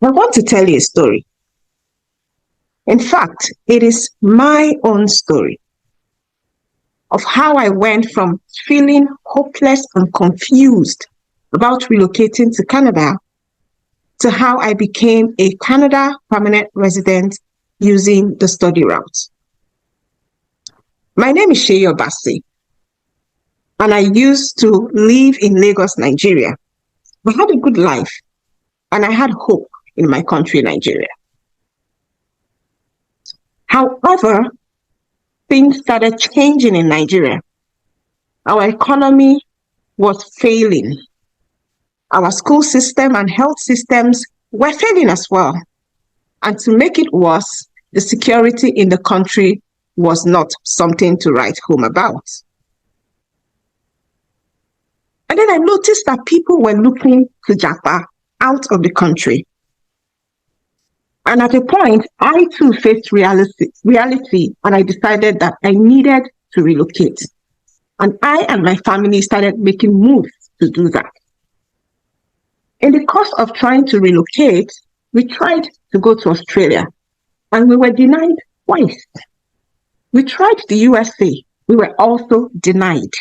I want to tell you a story. In fact, it is my own story of how I went from feeling hopeless and confused about relocating to Canada to how I became a Canada permanent resident using the study route. My name is Sheyi Obasi, and I used to live in Lagos, Nigeria. I had a good life, and I had hope in my country, Nigeria. However, things started changing in Nigeria. Our economy was failing. Our school system and health systems were failing as well. And to make it worse, the security in the country was not something to write home about. And then I noticed that people were looking to Japa out of the country. And at a point, I too faced reality, and I decided that I needed to relocate. And I and my family started making moves to do that. In the course of trying to relocate, we tried to go to Australia, and we were denied twice. We tried the USA, we were also denied.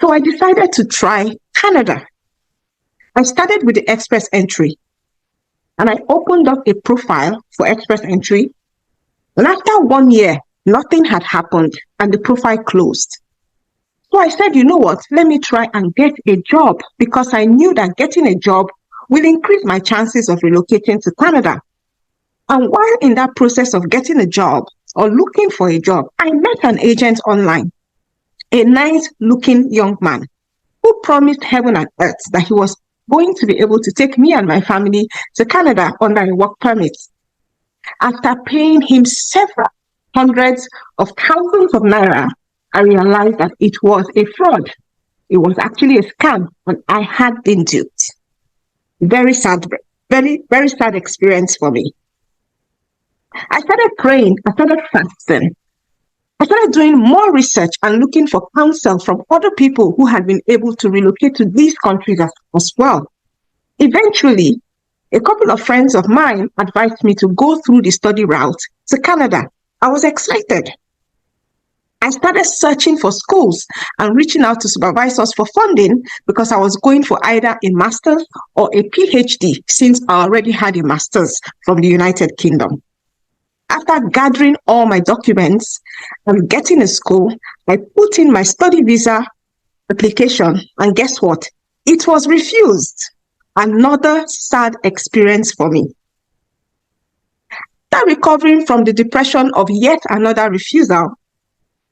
So I decided to try Canada. I started with the express entry, and I opened up a profile for express entry. And after 1 year, nothing had happened, and the profile closed. So I said, you know what, let me try and get a job, because I knew that getting a job will increase my chances of relocating to Canada. And while in that process of getting a job or looking for a job, I met an agent online, a nice-looking young man who promised heaven and earth that he was going to be able to take me and my family to Canada under a work permit. After paying him several hundreds of thousands of naira, I realized that it was a fraud. It was actually a scam, and I had been duped. Very sad experience for me. I started praying, I started fasting. I started doing more research and looking for counsel from other people who had been able to relocate to these countries as well. Eventually, a couple of friends of mine advised me to go through the study route to Canada. I was excited. I started searching for schools and reaching out to supervisors for funding, because I was going for either a master's or a PhD, since I already had a master's from the United Kingdom. After gathering all my documents and getting a school, I put in my study visa application, and guess what? It was refused. Another sad experience for me. After recovering from the depression of yet another refusal,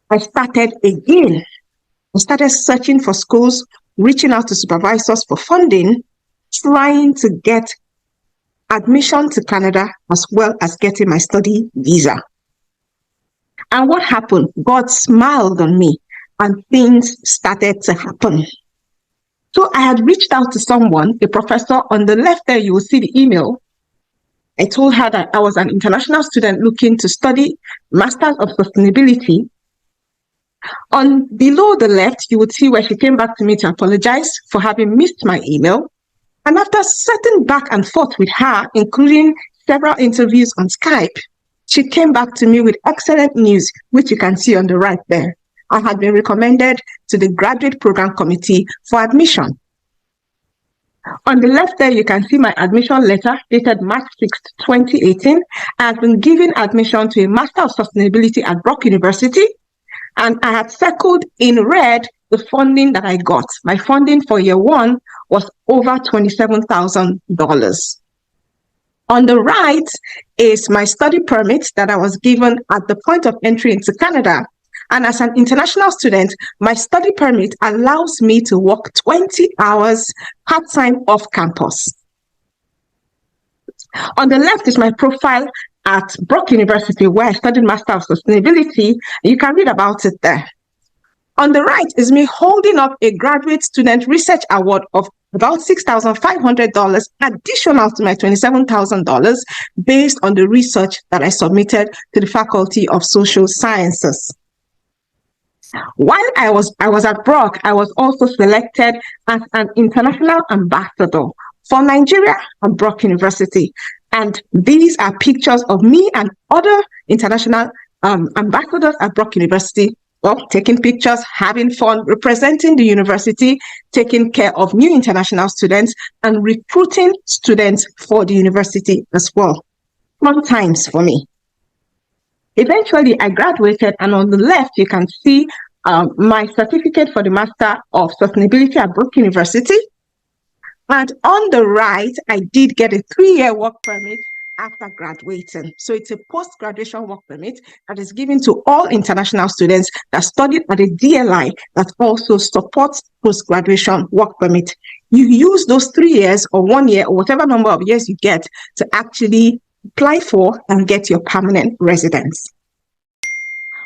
I started again. I started searching for schools, reaching out to supervisors for funding, trying to get admission to Canada, as well as getting my study visa. And what happened? God smiled on me, and things started to happen. So I had reached out to someone, a professor. On the left there, you will see the email. I told her that I was an international student looking to study Masters of Sustainability. On below the left, you would see where she came back to me to apologize for having missed my email. And after sitting back and forth with her, including several interviews on Skype, she came back to me with excellent news, which you can see on the right there. I had been recommended to the graduate program committee for admission. On the left there, you can see my admission letter dated March 6, 2018. I had been given admission to a Master of Sustainability at Brock University, and I had circled in red the funding that I got. My funding for year one was over $27,000. On the right is my study permit that I was given at the point of entry into Canada. And as an international student, my study permit allows me to work 20 hours part-time off campus. On the left is my profile at Brock University, where I studied Master of Sustainability. You can read about it there. On the right is me holding up a graduate student research award of about $6,500 additional to my $27,000 based on the research that I submitted to the Faculty of Social Sciences. While I was at Brock, I was also selected as an international ambassador For Nigeria and Brock University. And these are pictures of me and other international ambassadors at Brock University, well, taking pictures, having fun, representing the university, taking care of new international students, and recruiting students for the university as well. Fun times for me. Eventually, I graduated, and on the left, you can see my certificate for the Master of Sustainability at Brook University. And on the right, I did get a 3-year work permit after graduating. So it's a post-graduation work permit that is given to all international students that studied at a DLI that also supports post-graduation work permit. You use those 3 years or 1 year or whatever number of years you get to actually apply for and get your permanent residence.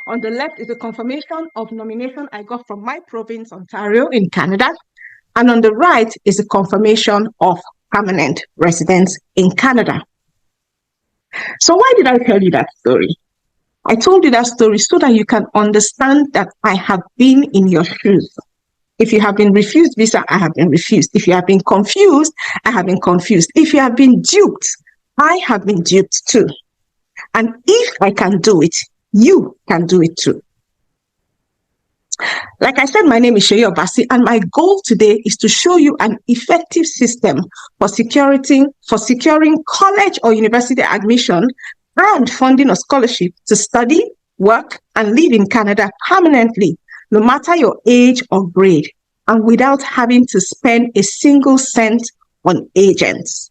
On the left is a confirmation of nomination I got from my province, Ontario, in Canada. And on the right is a confirmation of permanent residence in Canada. So why did I tell you that story? I told you that story so that you can understand that I have been in your shoes. If you have been refused visa, I have been refused. If you have been confused, I have been confused. If you have been duped, I have been duped too. And if I can do it, you can do it too. Like I said, my name is Seyi Obasi, and my goal today is to show you an effective system for securing college or university admission and funding a scholarship to study, work, and live in Canada permanently, no matter your age or grade, and without having to spend a single cent on agents.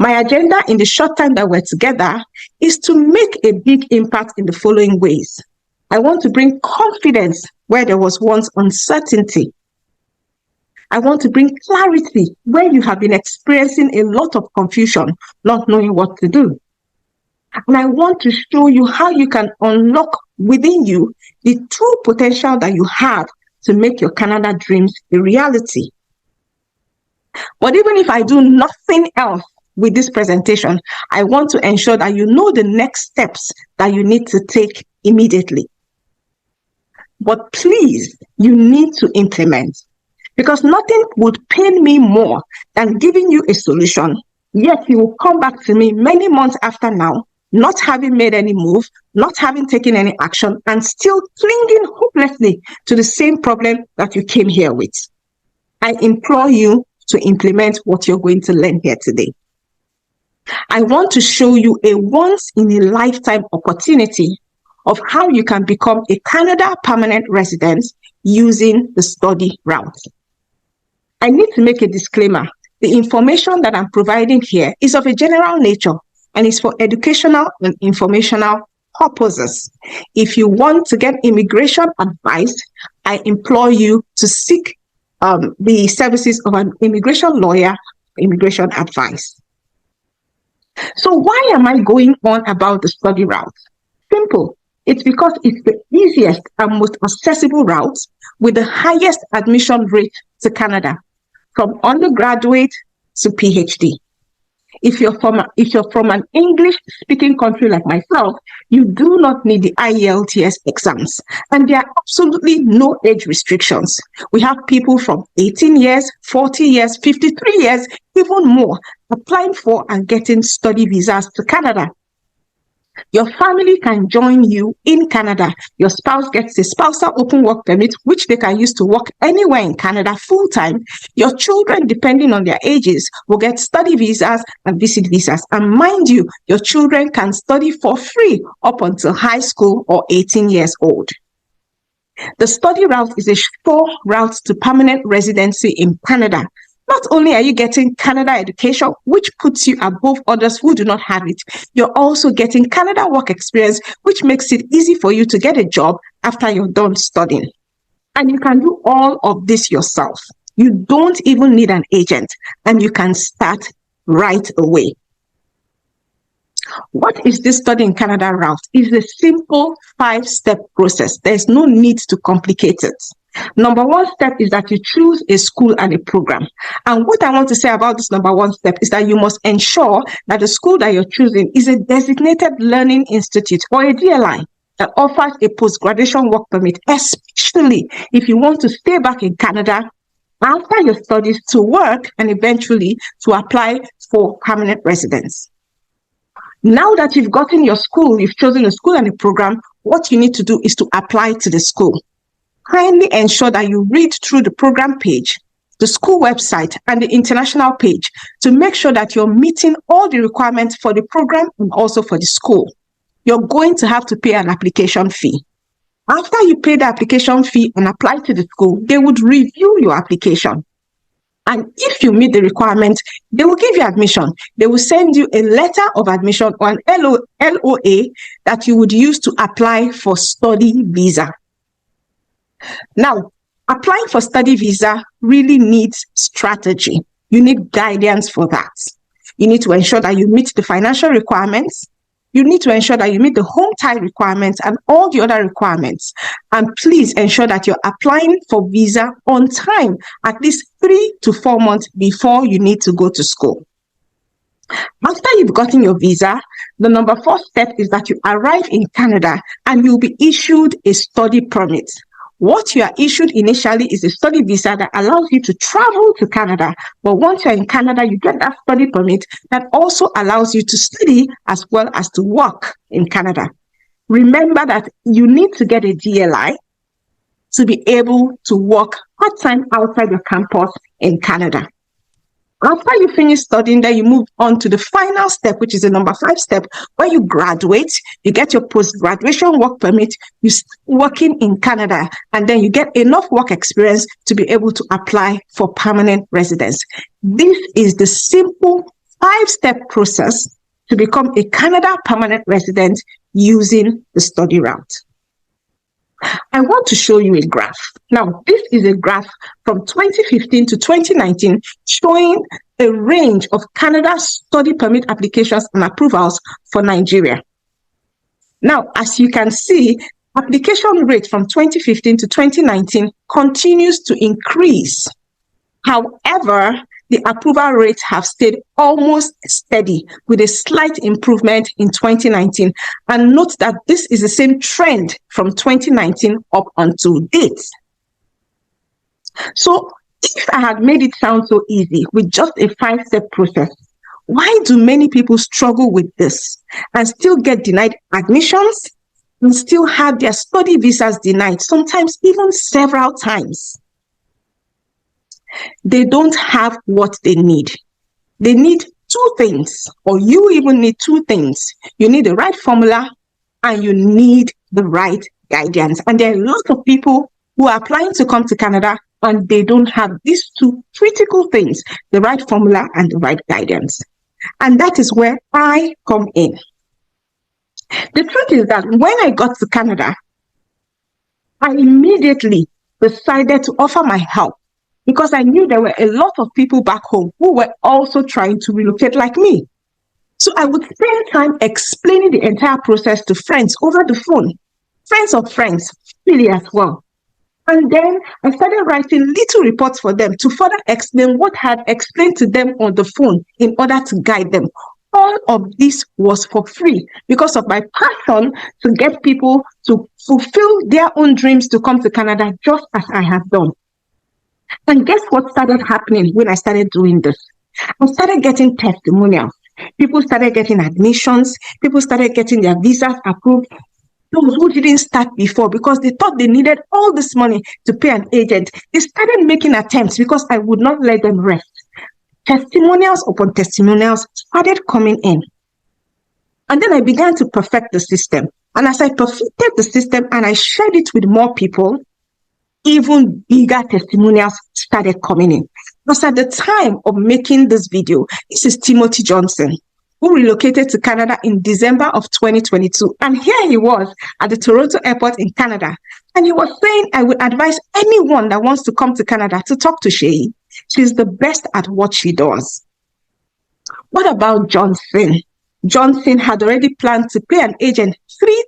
My agenda in the short time that we're together is to make a big impact in the following ways. I want to bring confidence where there was once uncertainty. I want to bring clarity where you have been experiencing a lot of confusion, not knowing what to do. And I want to show you how you can unlock within you the true potential that you have to make your Canada dreams a reality. But even if I do nothing else with this presentation, I want to ensure that you know the next steps that you need to take immediately. But please, you need to implement, because nothing would pain me more than giving you a solution, yet you will come back to me many months after now, not having made any move, not having taken any action, and still clinging hopelessly to the same problem that you came here with. I implore you to implement what you're going to learn here today. I want to show you a once-in-a-lifetime opportunity of how you can become a Canada permanent resident using the study route. I need to make a disclaimer. The information that I'm providing here is of a general nature and is for educational and informational purposes. If you want to get immigration advice, I implore you to seek the services of an immigration lawyer, immigration advice. So why am I going on about the study route? Simple. It's because it's the easiest and most accessible route with the highest admission rate to Canada, from undergraduate to PhD. If you're from an English-speaking country like myself, you do not need the IELTS exams, and there are absolutely no age restrictions. We have people from 18 years, 40 years, 53 years, even more, applying for and getting study visas to Canada. Your family can join you in Canada. Your spouse gets a spousal open work permit, which they can use to work anywhere in Canada full-time. Your children, depending on their ages, will get study visas and visit visas. And mind you, your children can study for free up until high school or 18 years old. The study route is a sure route to permanent residency in Canada. Not only are you getting Canada education, which puts you above others who do not have it, you're also getting Canada work experience, which makes it easy for you to get a job after you're done studying. And you can do all of this yourself. You don't even need an agent, and you can start right away. What is this Study in Canada route? It's a simple 5-step process. There's no need to complicate it. Number 1 step is that you choose a school and a program. And what I want to say about this number 1 step is that you must ensure that the school that you're choosing is a designated learning institute or a DLI that offers a post-graduation work permit, especially if you want to stay back in Canada after your studies to work and eventually to apply for permanent residence. Now that you've gotten your school, you've chosen a school and a program, what you need to do is to apply to the school. Kindly ensure that you read through the program page, the school website, and the international page to make sure that you're meeting all the requirements for the program and also for the school. You're going to have to pay an application fee. After you pay the application fee and apply to the school, they would review your application. And if you meet the requirements, they will give you admission. They will send you a letter of admission or an LOA that you would use to apply for study visa. Now, applying for study visa really needs strategy. You need guidance for that. You need to ensure that you meet the financial requirements. You need to ensure that you meet the home tie requirements and all the other requirements. And please ensure that you're applying for visa on time, at least 3 to 4 months before you need to go to school. After you've gotten your visa, the number 4 step is that you arrive in Canada and you'll be issued a study permit. What you are issued initially is a study visa that allows you to travel to Canada. But once you're in Canada, you get that study permit that also allows you to study as well as to work in Canada. Remember that you need to get a GLI to be able to work part-time outside your campus in Canada. After you finish studying, then you move on to the final step, which is the number 5 step, where you graduate, you get your post-graduation work permit, you start working in Canada, and then you get enough work experience to be able to apply for permanent residence. This is the simple 5-step process to become a Canada permanent resident using the study route. I want to show you a graph. Now, this is a graph from 2015 to 2019 showing a range of Canada study permit applications and approvals for Nigeria. Now, as you can see, application rate from 2015 to 2019 continues to increase. However, the approval rates have stayed almost steady with a slight improvement in 2019. And note that this is the same trend from 2019 up until date. So if I had made it sound so easy with just a 5-step process, why do many people struggle with this and still get denied admissions and still have their study visas denied, sometimes even several times? They don't have what they need. They need 2 things, or you even need 2 things. You need the right formula and you need the right guidance. And there are lots of people who are applying to come to Canada and they don't have these 2 critical things, the right formula and the right guidance. And that is where I come in. The truth is that when I got to Canada, I immediately decided to offer my help, because I knew there were a lot of people back home who were also trying to relocate like me. So I would spend time explaining the entire process to friends over the phone, friends of friends, really as well. And then I started writing little reports for them to further explain what I had explained to them on the phone in order to guide them. All of this was for free because of my passion to get people to fulfill their own dreams to come to Canada, just as I have done. And guess what started happening when I started doing this? I started getting testimonials. People started getting admissions. People started getting their visas approved. Those who didn't start before because they thought they needed all this money to pay an agent, they started making attempts because I would not let them rest. Testimonials upon testimonials started coming in. And then I began to perfect the system. And as I perfected the system and I shared it with more people, even bigger testimonials started coming in. Because at the time of making this video, this is Timothy Johnson, who relocated to Canada in December of 2022. And here he was at the Toronto airport in Canada. And he was saying, I would advise anyone that wants to come to Canada to talk to Sheyi. She's the best at what she does. What about Johnson? Johnson had already planned to pay an agent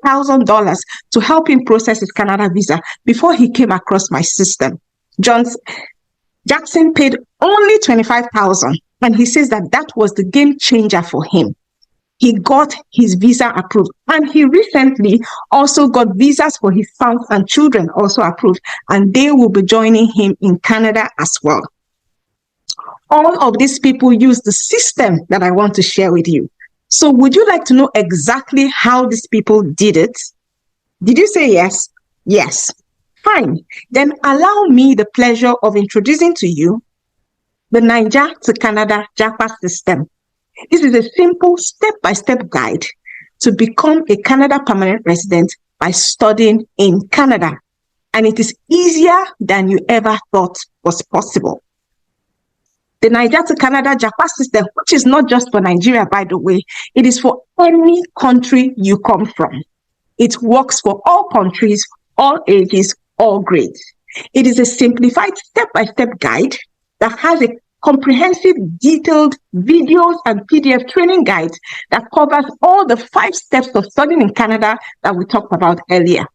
$3,000 to help him process his Canada visa before he came across my system. Jackson paid only $25,000, and he says that that was the game changer for him. he got his visa approved. And he recently also got visas for his sons and children also approved. And they will be joining him in Canada as well. All of these people use the system that I want to share with you. So would you like to know exactly how these people did it? Did you say yes? Yes. Fine. Then allow me the pleasure of introducing to you the Naija to Canada Japa system. This is a simple step-by-step guide to become a Canada permanent resident by studying in Canada. And it is easier than you ever thought was possible. The Naija to Canada Japa system, which is not just for Nigeria, by the way, it is for any country you come from. It works for all countries, all ages, all grades. It is a simplified step-by-step guide that has a comprehensive, detailed videos and PDF training guides that covers all the 5 steps of studying in Canada that we talked about earlier.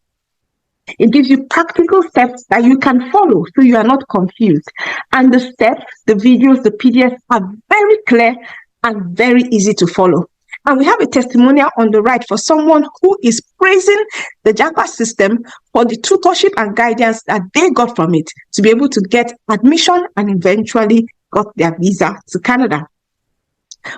It gives you practical steps that you can follow so you are not confused. And the steps, the videos, the PDFs are very clear and very easy to follow. And we have a testimonial on the right for someone who is praising the Japa system for the tutorship and guidance that they got from it to be able to get admission and eventually got their visa to Canada.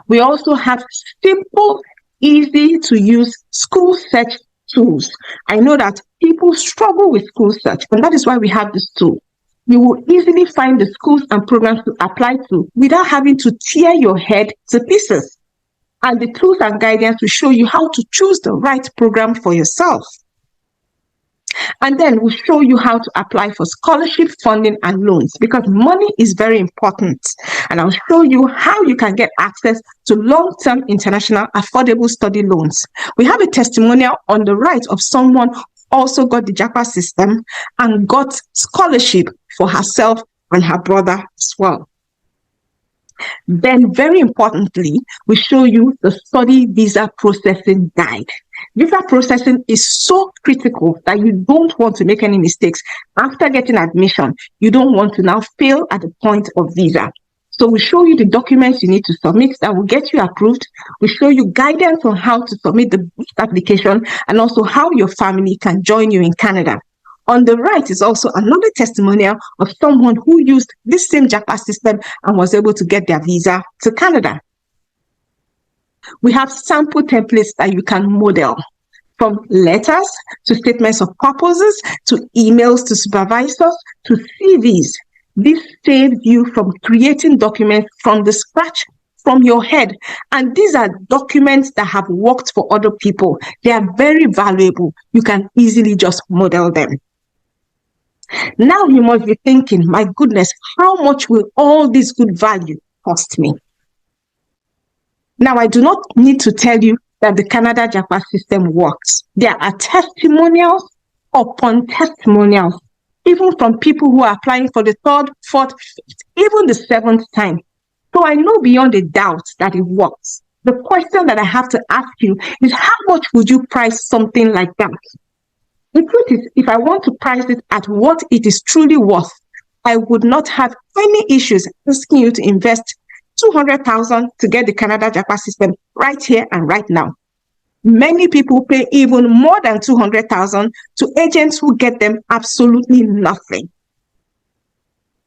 We also have simple, easy to use school search tools. I know that people struggle with school search, and that is why we have this tool. You will easily find the schools and programs to apply to without having to tear your head to pieces. And the tools and guidance will show you how to choose the right program for yourself. And then we'll show you how to apply for scholarship funding and loans, because money is very important. And I'll show you how you can get access to long-term international affordable study loans. We have a testimonial on the right of someone who also got the Japa system and got scholarship for herself and her brother as well. Then, very importantly, we show you the study visa processing guide. Visa processing is so critical that you don't want to make any mistakes. After getting admission, you don't want to now fail at the point of visa. So we show you the documents you need to submit that will get you approved. We show you guidance on how to submit the application and also how your family can join you in Canada. On the right is also another testimonial of someone who used this same Japa system and was able to get their visa to Canada. We have sample templates that you can model, from letters to statements of purposes to emails to supervisors to CVs. This saves you from creating documents from the scratch from your head. And these are documents that have worked for other people. They are very valuable. You can easily just model them. Now you must be thinking, my goodness, how much will all this good value cost me? Now, I do not need to tell you that the Canada Japa system works. There are testimonials upon testimonials, even from people who are applying for the 3rd, 4th, 5th, even the 7th time. So I know beyond a doubt that it works. The question that I have to ask you is, how much would you price something like that? The truth is, if I want to price it at what it is truly worth, I would not have any issues asking you to invest $200,000 to get the Canada Japa system right here and right now. Many people pay even more than $200,000 to agents who get them absolutely nothing.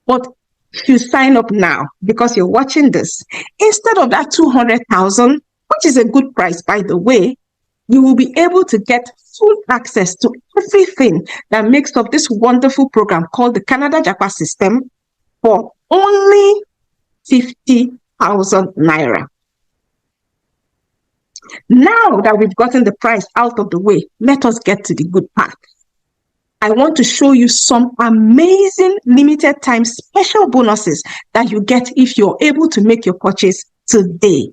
But if you sign up now because you're watching this, instead of that $200,000, which is a good price, by the way, you will be able to get full access to everything that makes up this wonderful program called the Canada Japa system for only 50,000 naira. Now that we've gotten the price out of the way, let us get to the good part. I want to show you some amazing limited time special bonuses that you get if you're able to make your purchase today.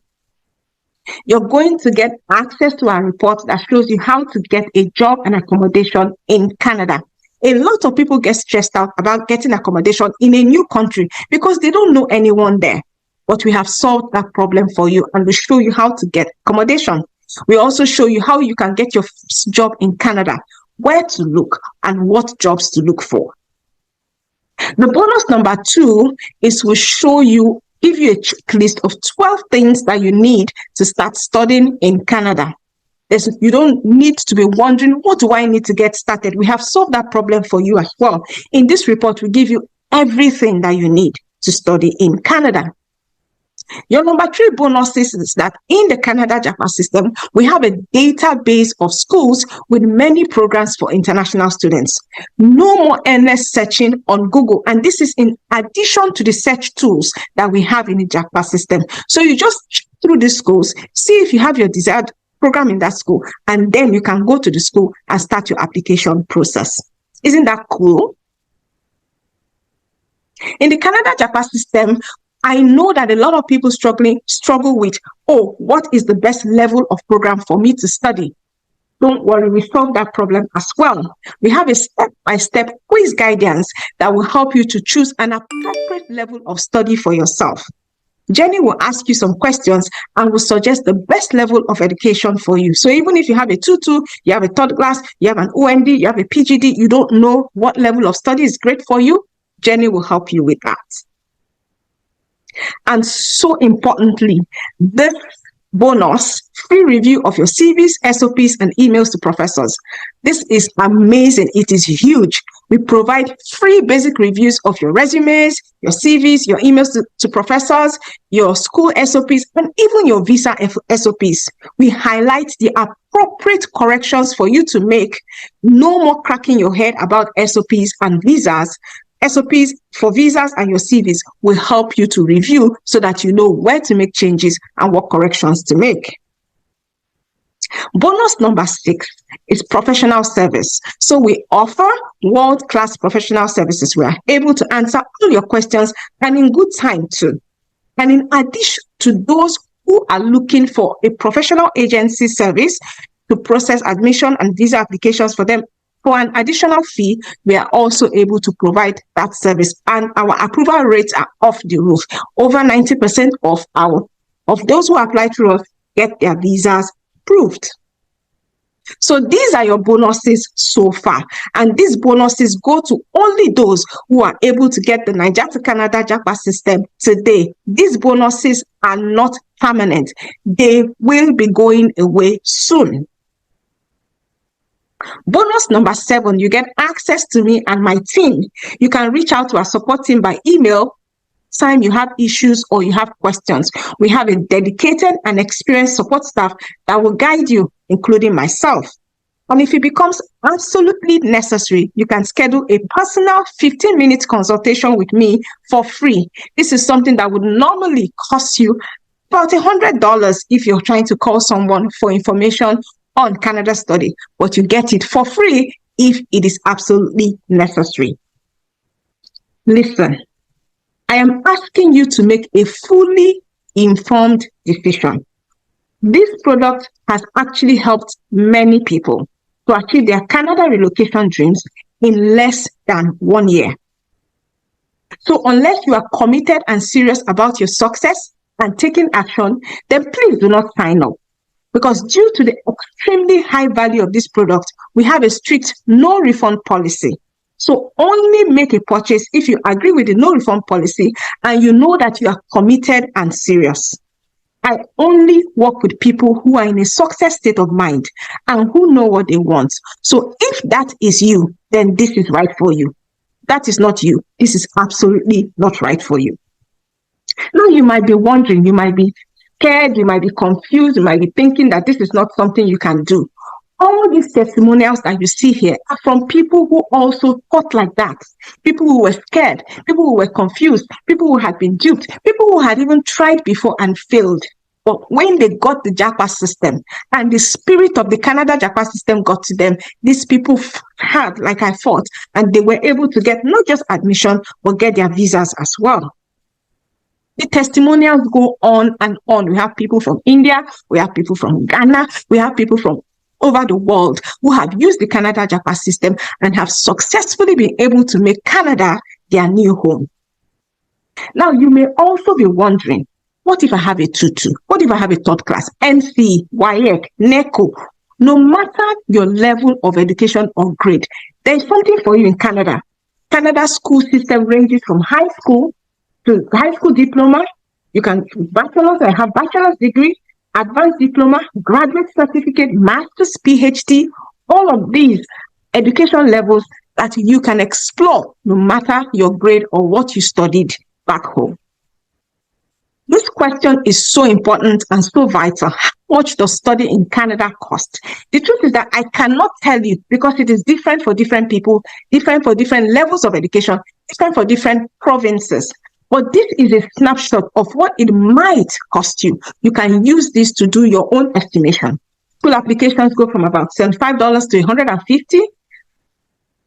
You're going to get access to our report that shows you how to get a job and accommodation in Canada. A lot of people get stressed out about getting accommodation in a new country because they don't know anyone there. But we have solved that problem for you, and we show you how to get accommodation. We also show you how you can get your first job in Canada, where to look, and what jobs to look for. The bonus number 2 is we show you give you a checklist of 12 things that you need to start studying in Canada. You don't need to be wondering, what do I need to get started? We have solved that problem for you as well. In this report, we give you everything that you need to study in Canada. Your number 3 bonus is that in the Canada Japa system, we have a database of schools with many programs for international students. No more endless searching on Google. And this is in addition to the search tools that we have in the Japa system. So you just check through the schools, see if you have your desired program in that school, and then you can go to the school and start your application process. Isn't that cool? In the Canada Japa system, I know that a lot of people struggle with, what is the best level of program for me to study? Don't worry, we solved that problem as well. We have a step-by-step quiz guidance that will help you to choose an appropriate level of study for yourself. Jenny will ask you some questions and will suggest the best level of education for you. So even if you have a 2-2, you have a third class, you have an OND, you have a PGD, you don't know what level of study is great for you, Jenny will help you with that. And so importantly, this bonus, free review of your CVs, SOPs, and emails to professors. This is amazing. It is huge. We provide free basic reviews of your resumes, your CVs, your emails to professors, your school SOPs, and even your visa SOPs. We highlight the appropriate corrections for you to make. No more cracking your head about SOPs and visas. SOPs for visas and your CVs will help you to review so that you know where to make changes and what corrections to make. Bonus number 6 is professional service. So we offer world-class professional services. We are able to answer all your questions and in good time too. And in addition to those who are looking for a professional agency service to process admission and visa applications for them, for an additional fee, we are also able to provide that service, and our approval rates are off the roof. Over 90% of those who apply through us get their visas approved. So these are your bonuses so far, and these bonuses go to only those who are able to get the Naija to Canada Japa system today. These bonuses are not permanent. They will be going away soon. Bonus number 7, you get access to me and my team. You can reach out to our support team by email time you have issues or you have questions. We have a dedicated and experienced support staff that will guide you, including myself. And if it becomes absolutely necessary, you can schedule a personal 15-minute consultation with me for free. This is something that would normally cost you about $100 if you're trying to call someone for information on Canada study, but you get it for free if it is absolutely necessary. Listen, I am asking you to make a fully informed decision. This product has actually helped many people to achieve their Canada relocation dreams in less than 1 year. So unless you are committed and serious about your success and taking action, then please do not sign up. Because due to the extremely high value of this product, we have a strict no refund policy. So only make a purchase if you agree with the no refund policy and you know that you are committed and serious. I only work with people who are in a success state of mind and who know what they want. So if that is you, then this is right for you. That is not you. This is absolutely not right for you. Now you might be wondering, you might be scared, you might be confused, you might be thinking that this is not something you can do. All these testimonials that you see here are from people who also thought like that. People who were scared, people who were confused, people who had been duped, people who had even tried before and failed. But when they got the Japa system and the spirit of the Canada Japa system got to them, these people had, like I thought, and they were able to get not just admission, but get their visas as well. The testimonials go on and on. We have people from India, we have people from Ghana, we have people from over the world who have used the Canada Japa system and have successfully been able to make Canada their new home. Now, you may also be wondering, what if I have a 2-2? What if I have a third class, NC, WAEC, NECO? No matter your level of education or grade, there is something for you in Canada. Canada's school system ranges from high school to high school diploma, You can bachelor's, I have bachelor's degree, advanced diploma, graduate certificate, master's, PhD, all of these education levels that you can explore no matter your grade or what you studied back home. This question is so important and so vital. How much does study in Canada cost? The truth is that I cannot tell you because it is different for different people, different for different levels of education, different for different provinces. But this is a snapshot of what it might cost you. You can use this to do your own estimation. School applications go from about $75 to $150.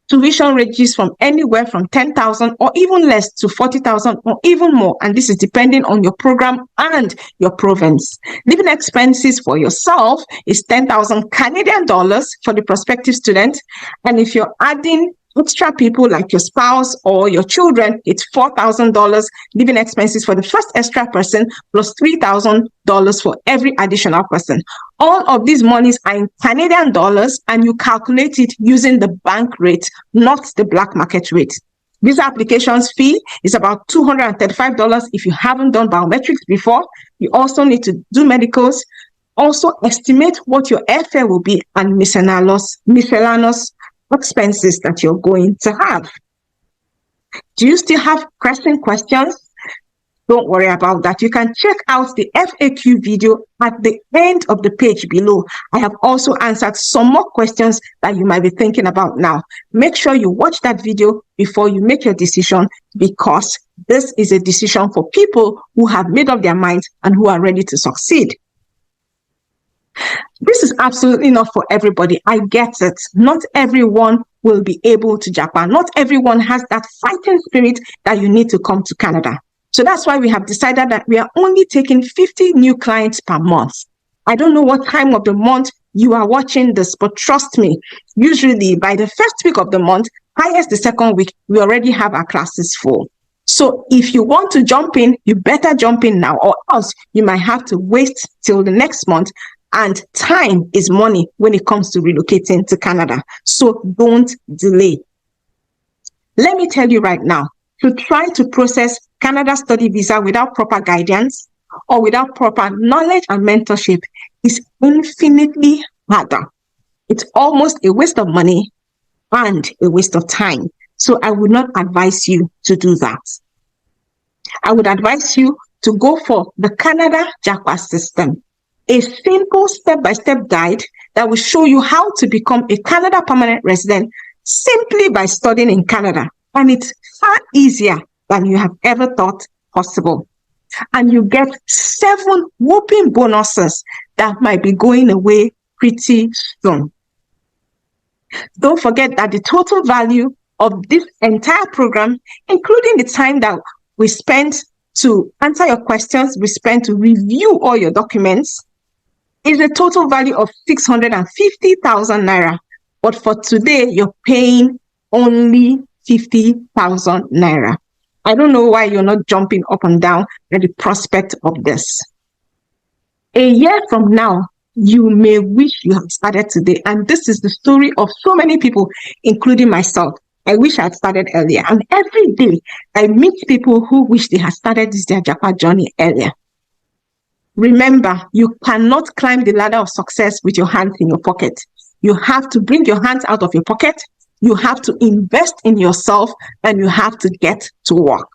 Tuition ranges from anywhere from $10,000 or even less to $40,000 or even more. And this is depending on your program and your province. Living expenses for yourself is 10,000 Canadian dollars for the prospective student. And if you're adding extra people like your spouse or your children, it's $4,000 living expenses for the first extra person plus $3,000 for every additional person. All of these monies are in Canadian dollars and you calculate it using the bank rate, not the black market rate. Visa applications fee is about $235 if you haven't done biometrics before. You also need to do medicals. Also estimate what your airfare will be and miscellaneous expenses that you're going to have. Do you still have pressing questions? Don't worry about that. You can check out the FAQ video at the end of the page below. I have also answered some more questions that you might be thinking about now. Make sure you watch that video before you make your decision because this is a decision for people who have made up their minds and who are ready to succeed. This is absolutely not for everybody. I get it. Not everyone will be able to Japa. Not everyone has that fighting spirit that you need to come to Canada. So that's why we have decided that we are only taking 50 new clients per month. I don't know what time of the month you are watching this, but trust me, usually by the first week of the month, highest the second week, we already have our classes full. So if you want to jump in, you better jump in now, or else you might have to wait till the next month. And time is money when it comes to relocating to Canada. So don't delay. Let me tell you right now, to try to process Canada study visa without proper guidance or without proper knowledge and mentorship is infinitely harder. It's almost a waste of money and a waste of time. So I would not advise you to do that. I would advise you to go for the Canada Japa system, a simple step-by-step guide that will show you how to become a Canada permanent resident simply by studying in Canada. And it's far easier than you have ever thought possible. And you get 7 whooping bonuses that might be going away pretty soon. Don't forget that the total value of this entire program, including the time that we spent to answer your questions, we spent to review all your documents, is a total value of 650,000 naira. But for today, you're paying only 50,000 naira. I don't know why you're not jumping up and down at the prospect of this. A year from now, you may wish you had started today. And this is the story of so many people, including myself. I wish I had started earlier. And every day, I meet people who wish they had started this their Japa journey earlier. Remember, you cannot climb the ladder of success with your hands in your pocket. You have to bring your hands out of your pocket. You have to invest in yourself and you have to get to work.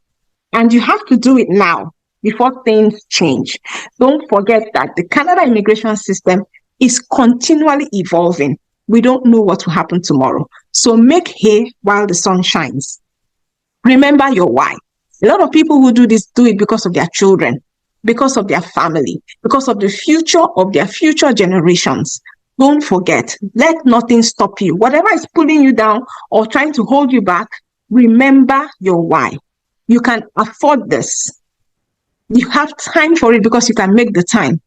And you have to do it now before things change. Don't forget that the Canada immigration system is continually evolving. We don't know what will happen tomorrow. So make hay while the sun shines. Remember your why. A lot of people who do this do it because of their children, because of their family, because of the future of their future generations. Don't forget, let nothing stop you. Whatever is pulling you down or trying to hold you back, remember your why. You can afford this. You have time for it because you can make the time.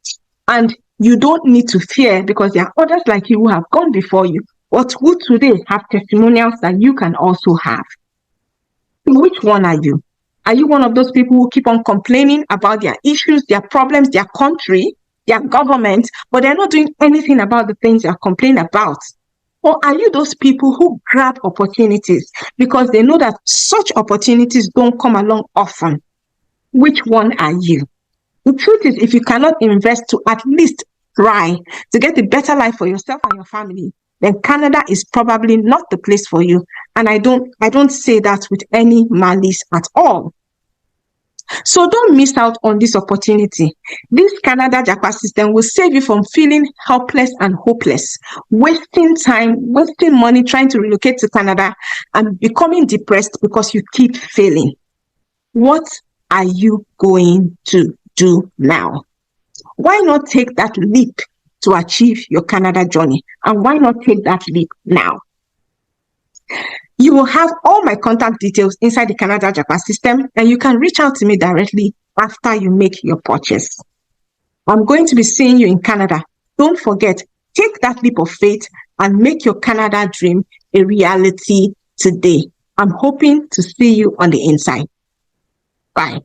And you don't need to fear because there are others like you who have gone before you, but who today have testimonials that you can also have. Which one are you? Are you one of those people who keep on complaining about their issues, their problems, their country, their government, but they're not doing anything about the things they're complaining about? Or are you those people who grab opportunities because they know that such opportunities don't come along often? Which one are you? The truth is, if you cannot invest to at least try to get a better life for yourself and your family, then Canada is probably not the place for you. And I don't say that with any malice at all. So don't miss out on this opportunity. This Canada Japa system will save you from feeling helpless and hopeless, wasting time, wasting money trying to relocate to Canada and becoming depressed because you keep failing. What are you going to do now? Why not take that leap to achieve your Canada journey? And why not take that leap now? You will have all my contact details inside the Canada Japa system, and you can reach out to me directly after you make your purchase. I'm going to be seeing you in Canada. Don't forget, take that leap of faith and make your Canada dream a reality today. I'm hoping to see you on the inside. Bye.